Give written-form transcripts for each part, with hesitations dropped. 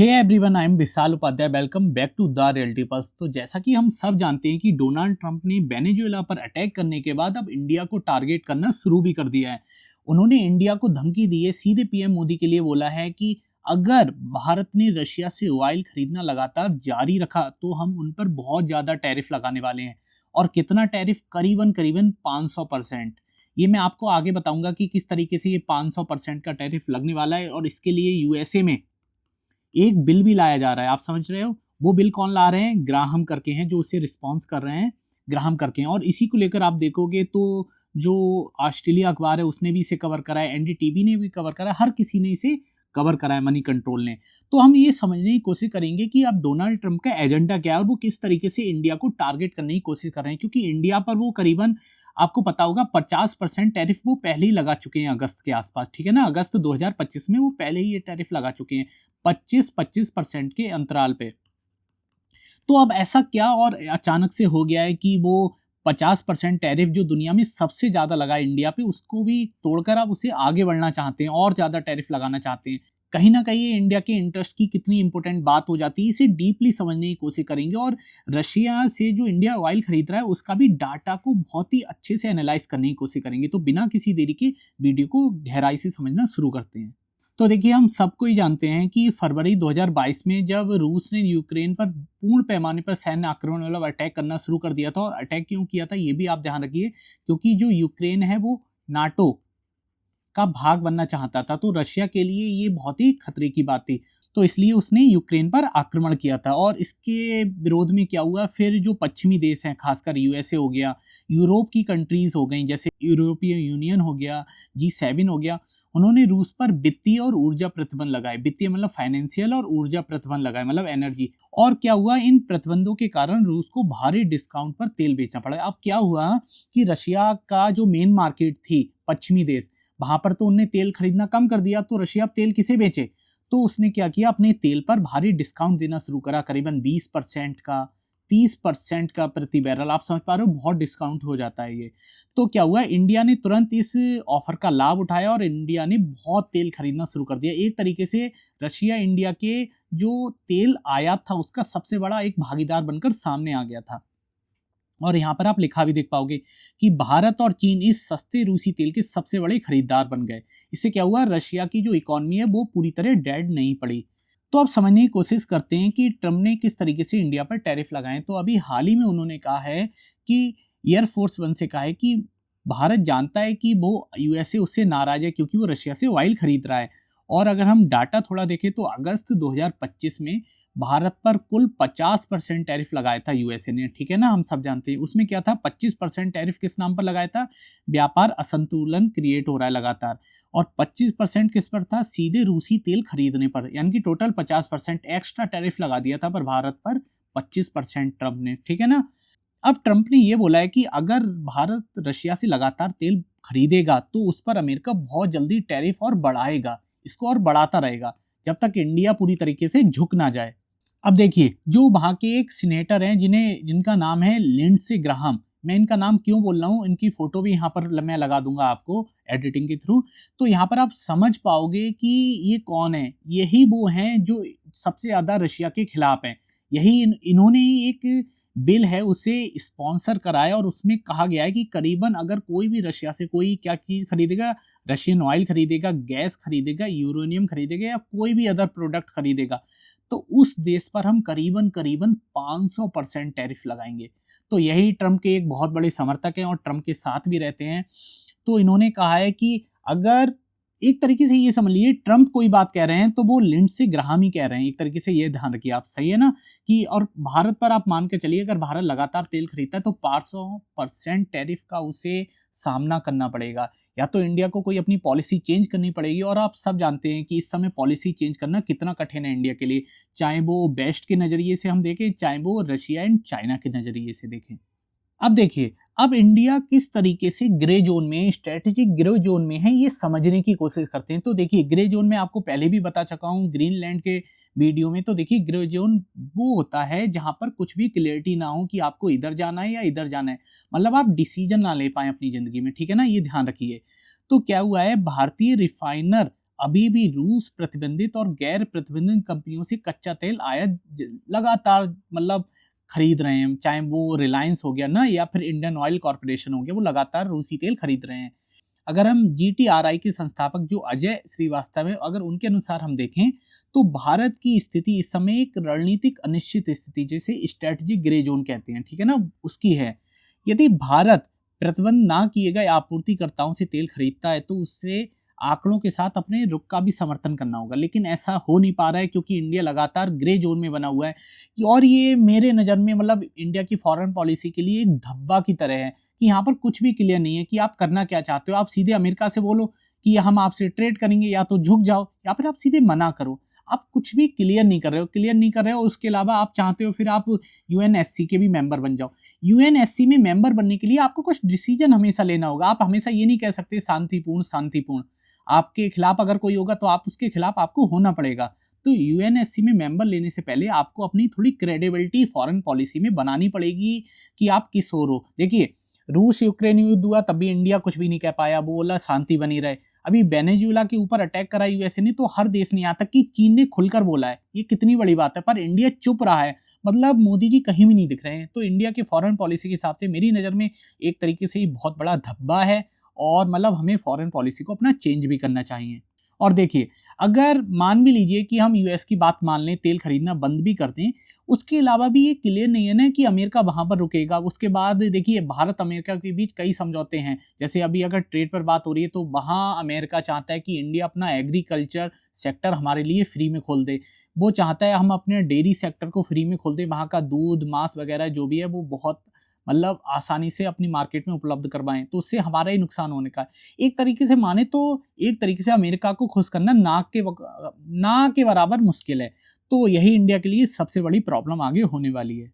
Hey everyone, I am Vishal Upadhyay. Welcome back to the reality pulse. तो जैसा कि हम सब जानते हैं कि डोनाल्ड ट्रंप ने वेनेजुएला पर अटैक करने के बाद अब इंडिया को टारगेट करना शुरू भी कर दिया है। उन्होंने इंडिया को धमकी दी है, सीधे पीएम मोदी के लिए बोला है कि अगर भारत ने रशिया से ऑयल खरीदना लगातार जारी रखा तो हम उन पर बहुत ज़्यादा टैरिफ लगाने वाले हैं। और कितना टैरिफ? करीबन करीबन 500%। ये मैं आपको आगे बताऊंगा कि किस तरीके से ये 500% का टैरिफ लगने वाला है। और इसके लिए यूएसए में एक बिल भी लाया जा रहा है। आप समझ रहे हो? वो बिल कौन ला रहे हैं? ग्राहम करके हैं, जो उसे रिस्पॉन्स कर रहे हैं, ग्राहम करके हैं। और इसी को लेकर आप देखोगे तो जो ऑस्ट्रेलिया अखबार है उसने भी इसे कवर करा है, एनडीटीवी ने भी कवर करा है, हर किसी ने इसे कवर करा है, मनी कंट्रोल ने। तो हम ये समझने की कोशिश करेंगे कि अब डोनाल्ड ट्रंप का एजेंडा क्या है और वो किस तरीके से इंडिया को टारगेट करने की कोशिश कर रहे हैं। क्योंकि इंडिया पर वो करीबन, आपको पता होगा, 50% टैरिफ वो पहले ही लगा चुके हैं अगस्त के आसपास। ठीक है ना? अगस्त 2025 में वो पहले ही ये टैरिफ लगा चुके हैं 25% के अंतराल पे। तो अब ऐसा क्या और अचानक से हो गया है कि वो 50% टैरिफ जो दुनिया में सबसे ज्यादा लगा है इंडिया पे, उसको भी तोड़कर अब उसे आगे बढ़ना चाहते हैं और ज्यादा टैरिफ लगाना चाहते हैं। कहीं ना कहीं ये इंडिया के इंटरेस्ट की कितनी इंपॉर्टेंट बात हो जाती है, इसे डीपली समझने की कोशिश करेंगे। और रशिया से जो इंडिया ऑयल खरीद रहा है उसका भी डाटा को बहुत ही अच्छे से एनालाइज करने की कोशिश करेंगे। तो बिना किसी देरी के वीडियो को गहराई से समझना शुरू करते हैं। तो देखिए, हम सबको ही जानते हैं कि फरवरी 2022 में जब रूस ने यूक्रेन पर पूर्ण पैमाने पर सैन्य आक्रमण मतलब अटैक करना शुरू कर दिया था। और अटैक क्यों किया था ये भी आप ध्यान रखिए, क्योंकि जो यूक्रेन है वो नाटो का भाग बनना चाहता था। तो रशिया के लिए ये बहुत ही खतरे की बात थी। तो इसलिए उसने यूक्रेन पर आक्रमण किया था। और इसके विरोध में क्या हुआ, फिर जो पश्चिमी देश हैं, खासकर यूएसए हो गया, यूरोप की कंट्रीज हो गई, जैसे यूरोपियन यूनियन हो गया, G7 हो गया, उन्होंने रूस पर वित्तीय और ऊर्जा प्रतिबंध लगाए। वित्तीय मतलब फाइनेंशियल, और ऊर्जा प्रतिबंध लगाए मतलब एनर्जी। और क्या हुआ, इन प्रतिबंधों के कारण रूस को भारी डिस्काउंट पर तेल बेचना पड़ा। अब क्या हुआ कि रशिया का जो मेन मार्केट थी, पश्चिमी देश, वहां पर तो उनने तेल खरीदना कम कर दिया। तो रशिया अब तेल किसे बेचे? तो उसने क्या किया, अपने तेल पर भारी डिस्काउंट देना शुरू करा, करीबन 20% का, 30% का प्रति बैरल। आप समझ पा रहे हो, बहुत डिस्काउंट हो जाता है ये। तो क्या हुआ, इंडिया ने तुरंत इस ऑफर का लाभ उठाया और इंडिया ने बहुत तेल खरीदना शुरू कर दिया। एक तरीके से रशिया इंडिया के जो तेल आयात था उसका सबसे बड़ा एक भागीदार बनकर सामने आ गया था। और यहाँ पर आप लिखा भी देख पाओगे कि भारत और चीन इस सस्ते रूसी तेल के सबसे बड़े खरीदार बन गए। इससे क्या हुआ, रशिया की जो इकोनॉमी है वो पूरी तरह डेड नहीं पड़ी। तो अब समझने की कोशिश करते हैं कि ट्रम्प ने किस तरीके से इंडिया पर टैरिफ लगाए। तो अभी हाल ही में उन्होंने कहा है कि एयरफोर्स वन से कहा है कि भारत जानता है कि वो यूएसए उससे नाराज है क्योंकि वो रशिया से ऑयल खरीद रहा है। और अगर हम डाटा थोड़ा देखें तो अगस्त 2025 में भारत पर कुल 50% टैरिफ लगाया था यूएसए ने। ठीक है ना? हम सब जानते हैं उसमें क्या था। 25% टैरिफ किस नाम पर लगाया था? व्यापार असंतुलन क्रिएट हो रहा है लगातार। और 25% किस पर था? सीधे रूसी तेल खरीदने पर। यानी कि टोटल 50% एक्स्ट्रा टैरिफ लगा दिया था पर भारत पर 25% ट्रंप ने। ठीक है ना? अब ट्रंप ने ये बोला है कि अगर भारत रशिया से लगातार तेल खरीदेगा तो उस पर अमेरिका बहुत जल्दी टैरिफ और बढ़ाएगा, इसको और बढ़ाता रहेगा जब तक इंडिया पूरी तरीके से झुक ना जाए। अब देखिए, जो वहां के एक सीनेटर हैं जिनका नाम है लिंडसे ग्राहम। मैं इनका नाम क्यों बोल रहा हूँ, इनकी फोटो भी यहाँ पर मैं लगा दूंगा आपको एडिटिंग के थ्रू। तो यहाँ पर आप समझ पाओगे कि ये कौन है। यही वो हैं जो सबसे ज्यादा रशिया के खिलाफ हैं। यही इन्होंने ही एक बिल है उसे स्पॉन्सर कराया और उसमें कहा गया है कि करीबन अगर कोई भी रशिया से कोई क्या चीज खरीदेगा, रशियन ऑयल खरीदेगा, गैस खरीदेगा, यूरेनियम खरीदेगा या कोई भी अदर प्रोडक्ट खरीदेगा, तो उस देश पर हम करीबन करीबन 500% टैरिफ लगाएंगे। तो यही ट्रंप के एक बहुत बड़े समर्थक हैं और ट्रंप के साथ भी रहते हैं। तो इन्होंने कहा है कि अगर, एक तरीके से ये समझ लीजिए, ट्रंप कोई बात कह रहे हैं तो वो लिंडसे ग्राहम ही कह रहे हैं। एक तरीके से ये ध्यान रखिए आप, सही है ना? कि और भारत पर आप मान के चलिए, अगर भारत लगातार तेल खरीदता है तो 500% टैरिफ का उसे सामना करना पड़ेगा। या तो इंडिया को कोई अपनी पॉलिसी चेंज करनी पड़ेगी। और आप सब जानते हैं कि इस समय पॉलिसी चेंज करना कितना कठिन है इंडिया के लिए, चाहे वो वेस्ट के नजरिए से हम देखें, चाहे वो रशिया एंड चाइना के नजरिए से देखें। अब देखिए, अब इंडिया किस तरीके से ग्रे जोन में, स्ट्रेटेजिक ग्रे जोन में है, ये समझने की कोशिश करते हैं। तो देखिए, ग्रे जोन में आपको पहले भी बता चुका हूँ ग्रीनलैंड के वीडियो में। तो देखिए, ग्रे जोन वो होता है जहां पर कुछ भी क्लियरिटी ना हो कि आपको इधर जाना है या इधर जाना है, मतलब आप डिसीजन ना ले पाए अपनी जिंदगी में। ठीक है ना? ये ध्यान रखिए। तो क्या हुआ है, भारतीय रिफाइनर अभी भी रूस प्रतिबंधित और गैर प्रतिबंधित कंपनियों से कच्चा तेल आयात लगातार मतलब खरीद रहे हैं, चाहे वो रिलायंस हो गया ना या फिर इंडियन ऑयल कॉर्पोरेशन हो गया, वो लगातार रूसी तेल खरीद रहे हैं। अगर हम जीटीआरआई के संस्थापक जो अजय श्रीवास्तव है, अगर उनके अनुसार हम देखें तो भारत की स्थिति इस समय एक रणनीतिक अनिश्चित स्थिति, जैसे स्ट्रेटेजिक ग्रे जोन कहते हैं, ठीक है ना, उसकी है। यदि भारत प्रतिबंध ना किए गए आपूर्तिकर्ताओं से तेल खरीदता है तो उससे आंकड़ों के साथ अपने रुख का भी समर्थन करना होगा, लेकिन ऐसा हो नहीं पा रहा है क्योंकि इंडिया लगातार ग्रे जोन में बना हुआ है। और ये मेरे नज़र में मतलब इंडिया की फॉरेन पॉलिसी के लिए एक धब्बा की तरह है कि यहाँ पर कुछ भी क्लियर नहीं है कि आप करना क्या चाहते हो। आप सीधे अमेरिका से बोलो कि हम आपसे ट्रेड करेंगे, या तो झुक जाओ, या फिर आप सीधे मना करो। आप कुछ भी क्लियर नहीं कर रहे हो। उसके अलावा आप चाहते हो फिर आप यूएनएससी के भी मेंबर बन जाओ। यूएनएससी में मेंबर बनने के लिए आपको कुछ डिसीजन हमेशा लेना होगा। आप हमेशा ये नहीं कह सकते शांतिपूर्ण शांतिपूर्ण। आपके खिलाफ अगर कोई होगा तो आप उसके खिलाफ आपको होना पड़ेगा। तो यूएनएससी में मेंबर लेने से पहले आपको अपनी थोड़ी क्रेडिबिलिटी फॉरेन पॉलिसी में बनानी पड़ेगी कि आप किस ओर हो। देखिए, रूस यूक्रेन युद्ध हुआ तब भी इंडिया कुछ भी नहीं कह पाया, वो बोला शांति बनी रहे। अभी वेनेजुएला के ऊपर अटैक करा यूएसए ने तो हर देश ने, यहाँ तक कि चीन ने खुलकर बोला है। ये कितनी बड़ी बात है, पर इंडिया चुप रहा है। मतलब मोदी जी कहीं भी नहीं दिख रहे हैं। तो इंडिया की फॉरेन पॉलिसी के हिसाब से मेरी नज़र में एक तरीके से ये बहुत बड़ा धब्बा है, और मतलब हमें फॉरेन पॉलिसी को अपना चेंज भी करना चाहिए। और देखिए, अगर मान भी लीजिए कि हम यूएस की बात मान लें, तेल खरीदना बंद भी कर दें, उसके अलावा भी ये क्लियर नहीं है ना कि अमेरिका वहां पर रुकेगा। उसके बाद देखिए, भारत अमेरिका के बीच कई समझौते हैं। जैसे अभी अगर ट्रेड पर बात हो रही है तो वहां अमेरिका चाहता है कि इंडिया अपना एग्रीकल्चर सेक्टर हमारे लिए फ्री में खोल दे। वो चाहता है हम अपने डेयरी सेक्टर को फ्री में खोल दे, वहां का दूध मांस वगैरह जो भी है वो बहुत मतलब आसानी से अपनी मार्केट में उपलब्ध करवाएं। तो उससे हमारा ही नुकसान होने का है। एक तरीके से माने तो एक तरीके से अमेरिका को खुश करना नाक के बराबर मुश्किल है। तो यही इंडिया के लिए सबसे बड़ी प्रॉब्लम आगे होने वाली है।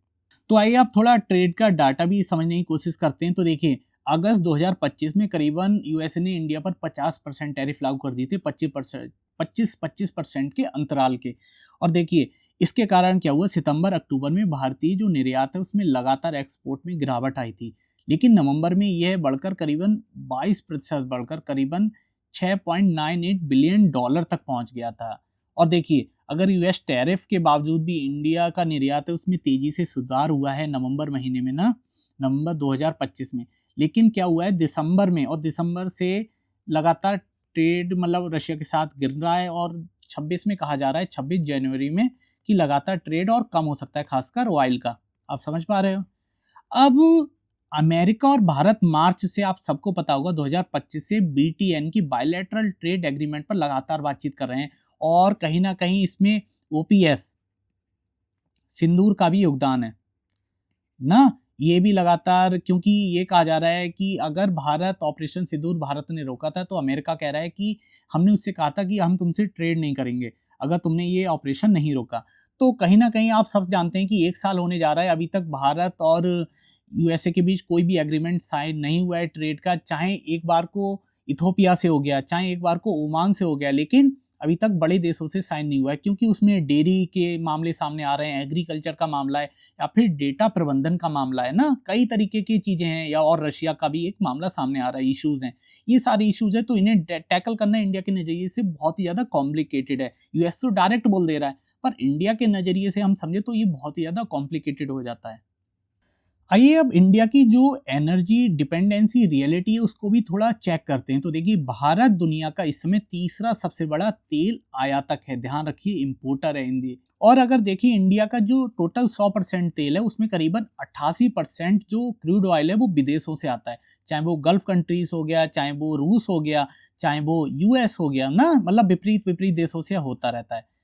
तो आइए आप थोड़ा ट्रेड का डाटा भी समझने की कोशिश करते हैं। तो देखिए, अगस्त 2025 में करीबन यूएसए ने इंडिया पर 50% टैरिफ लागू कर दिए थे, 25% के अंतराल के। और देखिए, इसके कारण क्या हुआ, सितंबर अक्टूबर में भारतीय जो निर्यात है उसमें लगातार एक्सपोर्ट में गिरावट आई थी, लेकिन नवंबर में यह बढ़कर करीबन 22% बढ़कर करीबन 6.98 बिलियन डॉलर तक पहुंच गया था। और देखिए, अगर यूएस टैरिफ के बावजूद भी इंडिया का निर्यात है उसमें तेजी से सुधार हुआ है नवंबर महीने में ना, नवंबर 2025 में। लेकिन क्या हुआ है दिसंबर में, और दिसंबर से लगातार ट्रेड मतलब रशिया के साथ गिर रहा है, और 26 में कहा जा रहा है 26 जनवरी में कि लगातार ट्रेड और कम हो सकता है, खासकर ऑयल का। आप समझ पा रहे हो। अब अमेरिका और भारत मार्च से, आप सबको पता होगा, 2025 से बीटीएन की बायलैटरल ट्रेड एग्रीमेंट पर लगातार बातचीत कर रहे हैं, और कहीं ना कहीं इसमें ओपीएस सिंदूर का भी योगदान है ना। ये भी लगातार, क्योंकि ये कहा जा रहा है कि अगर भारत ऑपरेशन सिंदूर भारत ने रोका था तो अमेरिका कह रहा है कि हमने उससे कहा था कि हम तुमसे ट्रेड नहीं करेंगे अगर तुमने ये ऑपरेशन नहीं रोका। तो कहीं ना कहीं आप सब जानते हैं कि 1 साल होने जा रहा है, अभी तक भारत और यूएसए के बीच कोई भी एग्रीमेंट साइन नहीं हुआ है ट्रेड का। चाहे एक बार को इथोपिया से हो गया, चाहे एक बार को ओमान से हो गया, लेकिन अभी तक बड़े देशों से साइन नहीं हुआ है, क्योंकि उसमें डेयरी के मामले सामने आ रहे हैं, एग्रीकल्चर का मामला है, या फिर डेटा प्रबंधन का मामला है ना, कई तरीके की चीजें हैं, या और रशिया का भी एक मामला सामने आ रहा है, इश्यूज हैं। ये सारे इश्यूज है, तो इन्हें टैकल करना इंडिया के नजरिए से बहुत ही ज्यादा कॉम्प्लिकेटेड है। यूएस तो डायरेक्ट बोल दे रहा है, पर इंडिया के नजरिए से हम समझे तो ये बहुत ही ज्यादा कॉम्प्लिकेटेड हो जाता है। आइए अब इंडिया की जो एनर्जी डिपेंडेंसी रियलिटी है उसको भी थोड़ा चेक करते हैं। तो देखिए, भारत दुनिया का इस समय तीसरा सबसे बड़ा तेल आयातक है, ध्यान रखिए, इंपोर्टर है इंडिया। और अगर देखिए, इंडिया का जो टोटल 100% तेल है उसमें करीबन 88% जो क्रूड ऑयल है वो विदेशों से आता है, चाहे वो गल्फ कंट्रीज हो गया, चाहे वो रूस हो गया, चाहे वो यूएस हो गया ना, मतलब विपरीत विपरीत देशों से होता रहता है।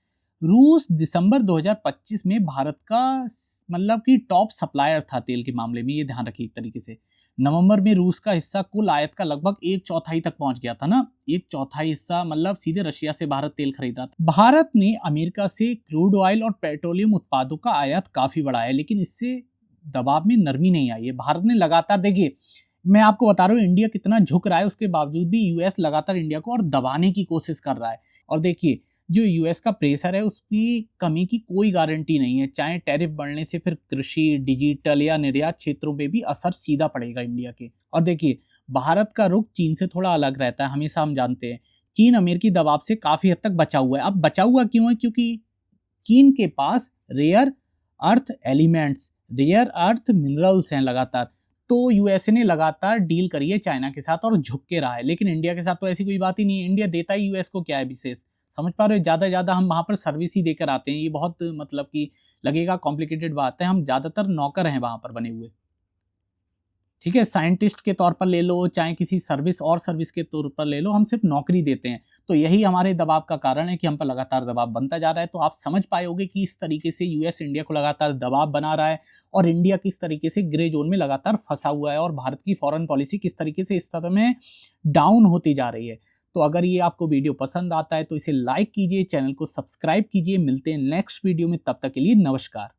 रूस दिसंबर 2025 में भारत का मतलब कि टॉप सप्लायर था तेल के मामले में, ये ध्यान रखिए एक तरीके से। नवंबर में रूस का हिस्सा कुल आयात का लगभग 1/4 तक पहुंच गया था ना, 1/4 हिस्सा, मतलब सीधे रशिया से भारत तेल खरीद रहा था। भारत ने अमेरिका से क्रूड ऑयल और पेट्रोलियम उत्पादों का आयात काफी बढ़ाया है, लेकिन इससे दबाव में नरमी नहीं आई है। भारत ने लगातार, देखिए मैं आपको बता रहा हूँ इंडिया कितना झुक रहा है, उसके बावजूद भी यूएस लगातार इंडिया को और दबाने की कोशिश कर रहा है। और देखिए, जो यूएस का प्रेशर है उसकी कमी की कोई गारंटी नहीं है, चाहे टैरिफ बढ़ने से फिर कृषि, डिजिटल या निर्यात क्षेत्रों पे भी असर सीधा पड़ेगा इंडिया के। और देखिए, भारत का रुख चीन से थोड़ा अलग रहता है, हमेशा हम जानते हैं। चीन अमेरिकी दबाव से काफी हद तक बचा हुआ है। अब बचा हुआ क्यों है? क्योंकि चीन के पास rare earth elements, rare earth minerals हैं लगातार। तो यूएसए ने लगातार डील करी है चाइना के साथ और झुक के रहा है, लेकिन इंडिया के साथ तो ऐसी कोई बात ही नहीं है। इंडिया देता ही यूएस को क्या है विशेष, समझ पा रहे हो? ज्यादा ज्यादा हम वहां पर सर्विस ही देकर आते हैं। ये बहुत मतलब कि लगेगा कॉम्प्लिकेटेड बात है, हम ज्यादातर नौकर हैं वहां पर बने हुए। ठीक है, साइंटिस्ट के तौर पर ले लो, चाहे किसी सर्विस और सर्विस के तौर पर ले लो, हम सिर्फ नौकरी देते हैं। तो यही हमारे दबाव का कारण है कि हम पर लगातार दबाव बनता जा रहा है। तो आप समझ पाए होगे कि इस तरीके से यूएस इंडिया को लगातार दबाव बना रहा है और इंडिया किस तरीके से ग्रे जोन में लगातार फंसा हुआ है और भारत की फॉरेन पॉलिसी किस तरीके से इस तरह में डाउन होती जा रही है। तो अगर ये आपको वीडियो पसंद आता है तो इसे लाइक कीजिए, चैनल को सब्सक्राइब कीजिए। मिलते हैं नेक्स्ट वीडियो में, तब तक के लिए नमस्कार।